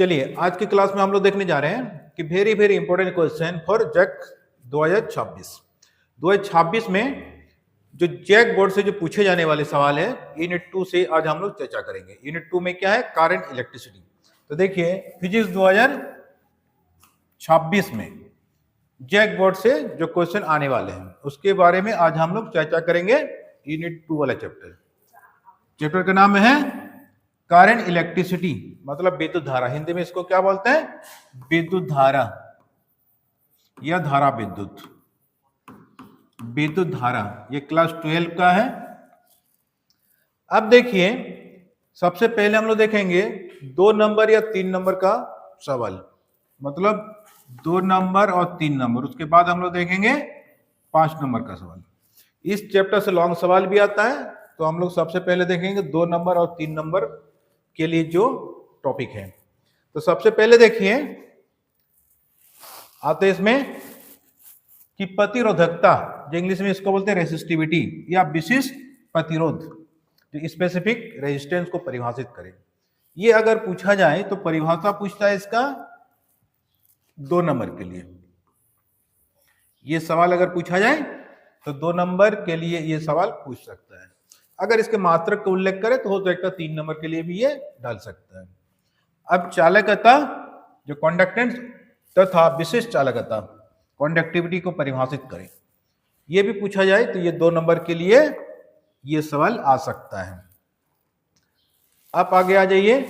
चलिए आज की क्लास में हम लोग देखने जा रहे हैं कि very very important question for JAC 2026 में जो जैक बोर्ड से जो पूछे जाने वाले सवाल है यूनिट 2 से आज हम लोग चर्चा करेंगे। यूनिट 2 में क्या है, करंट इलेक्ट्रिसिटी। तो देखिए फिजिक्स 2026 में जैक बोर्ड से जो क्वेश्चन आने वाले हैं उसके बारे में आज हम लोग चर्चा करेंगे। यूनिट 2 वाला चैप्टर का नाम है करंट इलेक्ट्रिसिटी, मतलब विद्युत धारा। हिंदी में इसको क्या बोलते हैं, विद्युत धारा या धारा विद्युत। विद्युत धारा ये क्लास 12 का है। अब देखिए सबसे पहले हम लोग देखेंगे 2 नंबर या 3 नंबर का सवाल, मतलब 2 नंबर और 3 नंबर। उसके बाद हम लोग देखेंगे 5 नंबर का सवाल। इस चैप्टर से लॉन्ग सवाल भी आता है, तो हम लोग सबसे पहले देखेंगे 2 नंबर और 3 नंबर के लिए जो टॉपिक है। तो सबसे पहले देखिए आते इसमें कि प्रतिरोधकता, जो इंग्लिश में इसको बोलते हैं रेसिस्टिविटी या विशिष्ट प्रतिरोध, जो स्पेसिफिक रेजिस्टेंस को परिभाषित करे। ये अगर पूछा जाए तो परिभाषा पूछता है इसका 2 नंबर के लिए। ये सवाल अगर पूछा जाए तो 2 नंबर के लिए ये सवाल पूछ सकता है। अगर इसके मात्रक का उल्लेख करें तो हो सकता है 3 नंबर के लिए भी ये डाल सकता है। अब चालकता, जो कंडक्टेंस तथा विशिष्ट चालकता, कंडक्टिविटी को परिभाषित करें, ये भी पूछा जाए तो ये 2 नंबर के लिए ये सवाल आ सकता है। अब आगे आ जाइए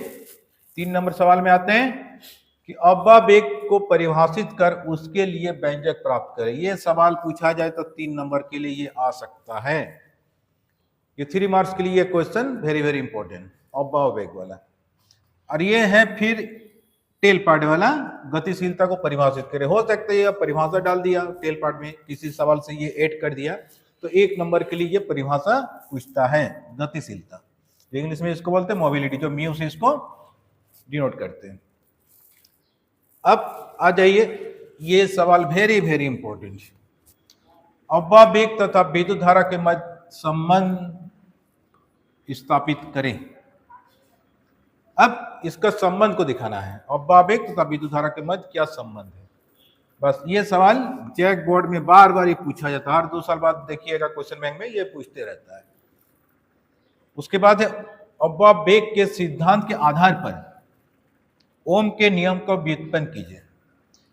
3 नंबर सवाल में आते हैं कि अब्बा वेग को परिभाषित कर उसके लिए व्यंजक प्राप्त करें। ये सवाल पूछा जाए तो 3 नंबर के लिए ये आ सकता है। ये 3 मार्क्स के लिए क्वेश्चन वेरी वेरी इंपॉर्टेंट, अब्बा वेग वाला। और ये है फिर टेल पार्ट वाला, गतिशीलता को परिभाषित करे। हो सकता है ये परिभाषा डाल दिया टेल पार्ट में, किसी सवाल से ये ऐड कर दिया, तो 1 नंबर के लिए ये परिभाषा पूछता है गतिशीलता। इंग्लिश में इसको बोलते हैं मोबिलिटी, जो म्यू से इसको डिनोट करते हैं। अब आ जाइए ये सवाल वेरी वेरी इंपॉर्टेंट, अब्बा वेग तथा विद्युत धारा के मध्य संबंध स्थापित करें। अब इसका संबंध को दिखाना है, अब्बा वेग तथा विद्युत धारा के मध्य क्या संबंध है। बस ये सवाल जैक बोर्ड में बार बार ये पूछा जाता है, हर 2 साल बाद देखिएगा क्वेश्चन बैंक में ये पूछते रहता है। उसके बाद है अब्बा वेग के सिद्धांत के आधार पर ओम के नियम का व्युत्पन्न कीजिए।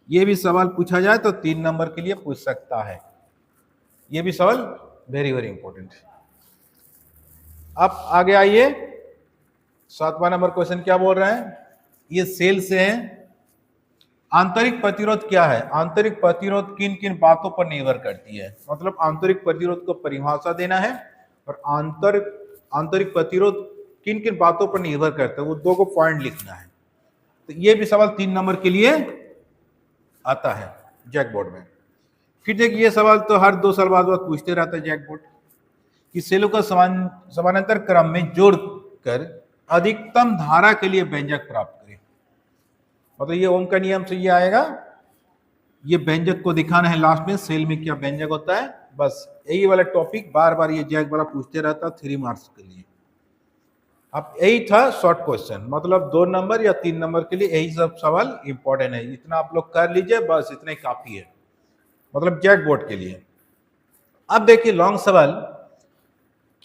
ये भी सवाल पूछा जाए तो 3 नंबर के लिए पूछ सकता है। ये भी सवाल वेरी वेरी इंपॉर्टेंट। अब आगे आइए 7वां नंबर क्वेश्चन क्या बोल रहा है, ये सेल से है। आंतरिक प्रतिरोध क्या है, आंतरिक प्रतिरोध किन किन बातों पर निर्भर करती है। मतलब आंतरिक प्रतिरोध को परिभाषा देना है और आंतरिक प्रतिरोध किन किन बातों पर निर्भर करता है, वो 2 को पॉइंट लिखना है। तो ये भी सवाल 3 नंबर के लिए आता है जैक बोर्ड में। फिर देखिए ये सवाल तो हर 2 साल बाद पूछते रहता है जैक बोर्ड कि सेलों का समानांतर क्रम में जोड़कर अधिकतम धारा के लिए व्यंजक प्राप्त करें। मतलब ये ओम का नियम से ये आएगा, ये व्यंजक को दिखाना है लास्ट में, सेल में क्या व्यंजक होता है। बस यही वाला टॉपिक बार बार ये जैक वाला पूछते रहता 3 मार्क्स के लिए। अब यही था शॉर्ट क्वेश्चन, मतलब 2 नंबर या 3 नंबर के लिए यही सब सवाल इंपॉर्टेंट है। इतना आप लोग कर लीजिए, बस इतना ही काफी है, मतलब जैक बोर्ड के लिए। अब देखिए लॉन्ग सवाल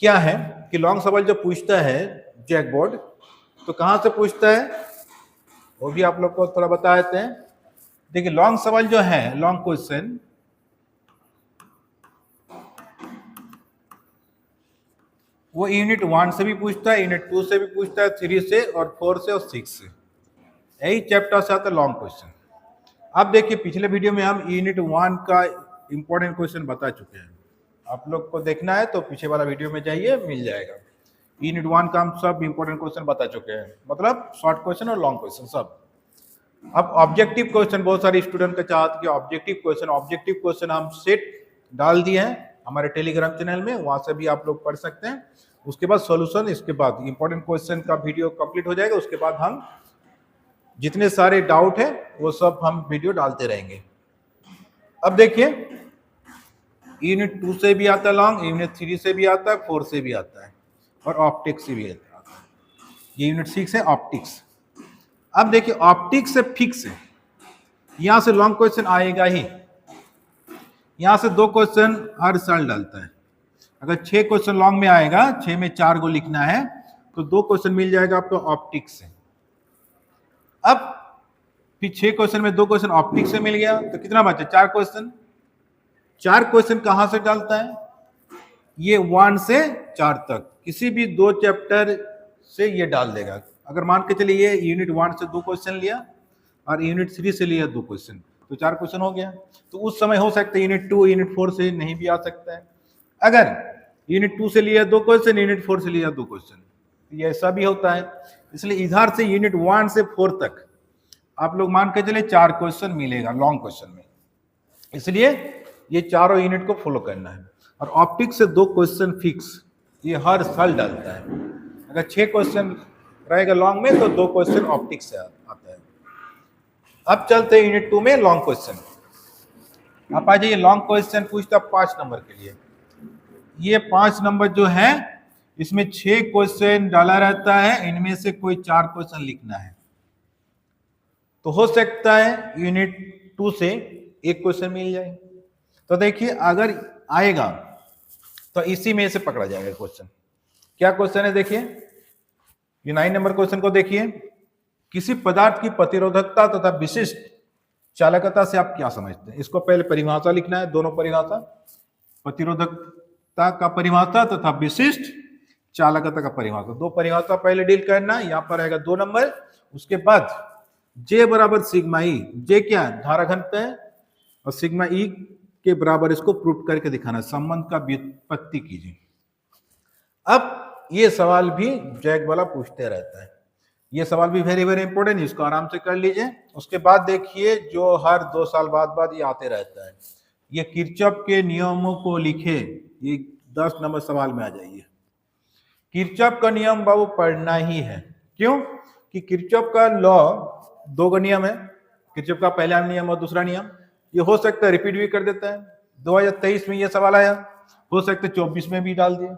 क्या है कि लॉन्ग सवाल जो पूछता है जैक बोर्ड तो कहां से पूछता है वो भी आप लोग को थोड़ा बता देते हैं। देखिए लॉन्ग सवाल जो है, लॉन्ग क्वेश्चन, वो यूनिट 1 से भी पूछता है, यूनिट 2 से भी पूछता है, 3 से और 4 से और 6 से। यही चैप्टर से आता है लॉन्ग क्वेश्चन। अब देखिए पिछले वीडियो में हम यूनिट 1 का इंपॉर्टेंट क्वेश्चन बता चुके हैं। आप लोग को देखना है तो पीछे वाला वीडियो में जाइए, मिल जाएगा। यूनिट 1 का हम सब इंपॉर्टेंट क्वेश्चन बता चुके हैं, मतलब शॉर्ट क्वेश्चन और लॉन्ग क्वेश्चन सब। अब ऑब्जेक्टिव क्वेश्चन, बहुत सारे स्टूडेंट का चाहते कि ऑब्जेक्टिव क्वेश्चन हम सेट डाल दिए हैं हमारे टेलीग्राम चैनल में, वहां से भी आप लोग पढ़ सकते हैं। उसके बाद सॉल्यूशन, इसके बाद इंपॉर्टेंट क्वेश्चन का वीडियो कंप्लीट हो जाएगा। उसके बाद हम जितने सारे डाउट है वो सब हम वीडियो डालते रहेंगे। अब देखिए यूनिट 2 से भी आता है लॉन्ग, यूनिट 3 से भी आता है, 4 से भी आता है और ऑप्टिक्स से भी आता है। ये यूनिट 6 है ऑप्टिक्स। अब देखिए ऑप्टिक्स से फिक्स है, यहां से लॉन्ग क्वेश्चन आएगा ही, यहां से 2 क्वेश्चन हर साल डालता है। अगर 6 क्वेश्चन लॉन्ग में आएगा, 6 में 4 को लिखना है, तो 2 क्वेश्चन मिल जाएगा आपको ऑप्टिक्स से। अब फिर 6 क्वेश्चन में 2 क्वेश्चन ऑप्टिक्स से मिल गया, तो कितना बचा? 4 क्वेश्चन। 4 क्वेश्चन कहां से डालता है? ये 1 से 4 तक किसी भी 2 चैप्टर से ये डाल देगा। अगर मान के चलिए ये यूनिट 1 से 2 क्वेश्चन लिया और यूनिट 3 से लिया 2 क्वेश्चन, तो 4 क्वेश्चन हो गया। तो उस समय हो सकता है यूनिट 2 यूनिट 4 से नहीं भी आ सकता है। अगर यूनिट 2 से लिया 2 क्वेश्चन, यूनिट 4 से लिया 2 क्वेश्चन, ये ऐसा भी होता है। इसलिए इधर से यूनिट 1 से 4 तक आप लोग मान के चले 4 क्वेश्चन मिलेगा लॉन्ग क्वेश्चन में, इसलिए ये चारों यूनिट को फॉलो करना है। और ऑप्टिक्स से 2 क्वेश्चन फिक्स, ये हर साल डालता है। अगर 6 क्वेश्चन रहेगा लॉन्ग में, तो 2 क्वेश्चन ऑप्टिक्स से आता है। अब चलते हैं यूनिट 2 में लॉन्ग क्वेश्चन। आप आ जाइए, लॉन्ग क्वेश्चन पूछता 5 नंबर के लिए। ये 5 नंबर जो है, इसमें 6 क्वेश्चन डाला रहता है, इनमें से कोई 4 क्वेश्चन लिखना है। तो हो सकता है यूनिट 2 से 1 क्वेश्चन मिल जाए। तो देखिए अगर आएगा तो इसी में से पकड़ा जाएगा क्वेश्चन। क्या क्वेश्चन है देखिए, ये 9 नंबर क्वेश्चन को देखिए। किसी पदार्थ की प्रतिरोधकता तथा विशिष्ट चालकता से आप क्या समझते हैं? इसको पहले परिभाषा लिखना है, दोनों परिभाषा, प्रतिरोधकता का परिभाषा तथा विशिष्ट चालकता का परिभाषा। 2 परिभाषा पहले डील करना है। यहां पर आएगा 2 नंबर। उसके बाद J बराबर सिग्मा ई, J क्या है? धारा घनत्व है, और सिग्मा ई के बराबर इसको प्रूव करके दिखाना, संबंध का व्युत्पत्ति कीजिए। अब ये सवाल भी जैक वाला पूछते रहता है, ये सवाल भी वेरी वेरी इंपॉर्टेंट, इसको आराम से कर लीजिए। उसके बाद देखिए जो हर 2 साल बाद ये आते रहता है, ये किरचॉफ के नियमों को लिखे, ये 10 नंबर सवाल में आ जाइए। किरचॉफ का नियम बाबू पढ़ना ही है। क्यों? कि किरचॉफ का लॉ 2 नियम है, किरचॉफ का पहला नियम और दूसरा नियम। ये हो सकता है रिपीट भी कर देता है। 2023 में ये सवाल आया, हो सकता है 24 में भी डाल दिया,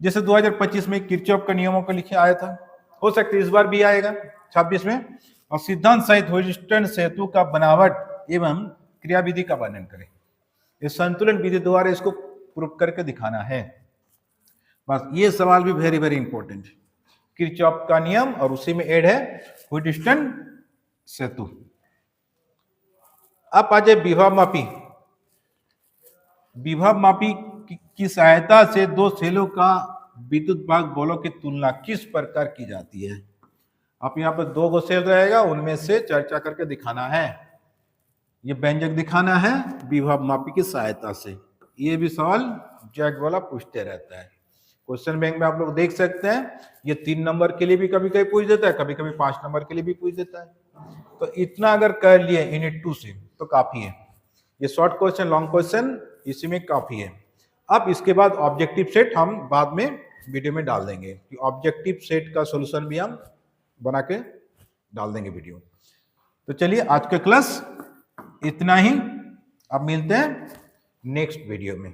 जैसे 2025 में किरचॉफ का नियमों को लिखे आया था, हो सकता है इस बार भी आएगा 26 में। और सिद्धांत सहित ह्यूस्टन सेतु का बनावट एवं क्रियाविधि का वर्णन करें। इस संतुलन विधि द्वारा इसको प्रूव करके दिखाना है। बस ये सवाल भी वेरी वेरी इंपॉर्टेंट, किरचॉफ का नियम और उसी में ऐड है ह्यूस्टन सेतु। अब आ जाए विभव मापी। विभव मापी की सहायता से 2 सेलों का विद्युत भाग बलों की तुलना किस प्रकार की जाती है? आप यहाँ पर 2 सेल रहेगा, उनमें से चर्चा करके दिखाना है, ये व्यंजक दिखाना है विभव मापी की सहायता से। ये भी सवाल जैक वाला पूछते रहता है। क्वेश्चन बैंक में आप लोग देख सकते हैं, ये 3 नंबर के लिए भी कभी कभी पूछ देता है, कभी कभी 5 नंबर के लिए भी पूछ देता है। तो इतना अगर कर लिए यूनिट 2 से तो काफी है। ये शॉर्ट क्वेश्चन लॉन्ग क्वेश्चन इसी में काफी है। अब इसके बाद ऑब्जेक्टिव सेट हम बाद में वीडियो में डाल देंगे, कि ऑब्जेक्टिव सेट का सॉल्यूशन भी हम बना के डाल देंगे वीडियो। तो चलिए आज का क्लास इतना ही, अब मिलते हैं नेक्स्ट वीडियो में।